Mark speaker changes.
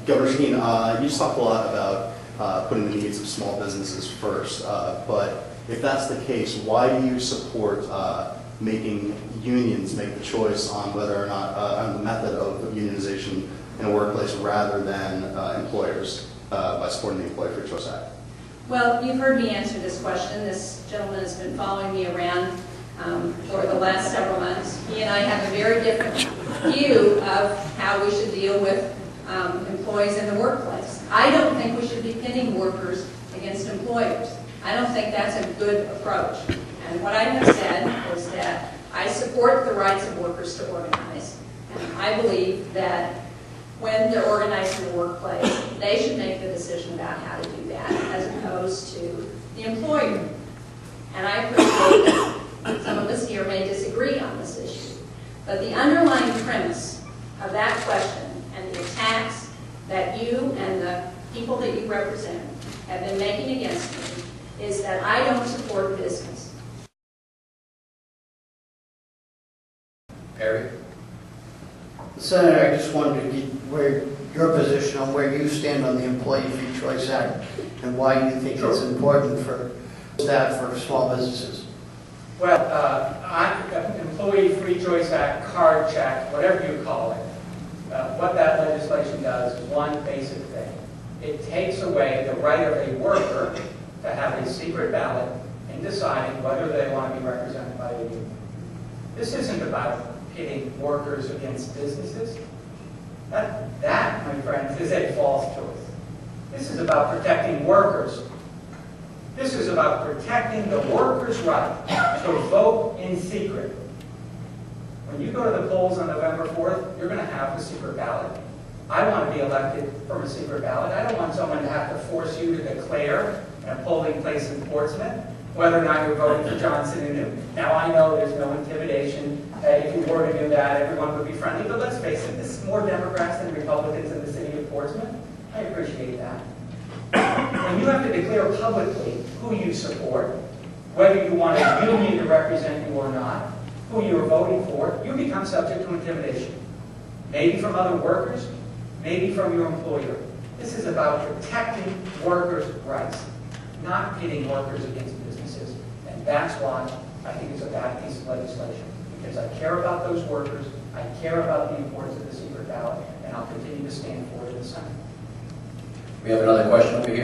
Speaker 1: Governor Shaheen, you just talked a lot about putting the needs of small businesses first, but if that's the case, why do you support making unions make the choice on whether or not, on the method of unionization in a workplace rather than employers by supporting the Employee Free Choice Act?
Speaker 2: Well, you've heard me answer this question. This gentleman has been following me around for the last several months. He and I have a very different view of how we should deal with employees in the workplace. I don't think we should be pitting workers against employers. I don't think that's a good approach. And what I have said is that I support the rights of workers to organize. And I believe that when they're organized in the workplace, they should make the decision about how to do that as opposed to the employer. And I appreciate that some of us here may disagree on this issue. But the underlying premise of that question and the attacks that you and the people that you represent have been making against me is that I don't support business.
Speaker 3: Perry?
Speaker 4: Senator, I just wanted to get where your position on where you stand on the Employee Free Choice Act and why you think it's important for that for small businesses.
Speaker 5: Well, Employee Free Choice Act, card check, whatever you call it, what that legislation does is one basic thing. It takes away the right of a worker to have a secret ballot in deciding whether they want to be represented by a union. This isn't about pitting workers against businesses. That, my friends, is a false choice. This is about protecting workers. This is about protecting the workers' right to vote in secret. When you go to the polls on November 4th, you're going to have the secret ballot. I want to be elected from a secret ballot. I don't want someone to have to force you to declare in a polling place in Portsmouth whether or not you're voting for John Sununu. Now, I know there's no intimidation. If you were to do that, everyone would be friendly. But let's face it, this is more Democrats than Republicans in the city of Portsmouth. I appreciate that. When you have to declare publicly who you support, whether you want a union to represent you or not, who you're voting for, you become subject to intimidation. Maybe from other workers, maybe from your employer. This is about protecting workers' rights, not pitting workers against businesses. And that's why I think it's a bad piece of legislation. Because I care about those workers, I care about the importance of the secret ballot, and I'll continue to stand for it in the Senate.
Speaker 3: We have another question over here.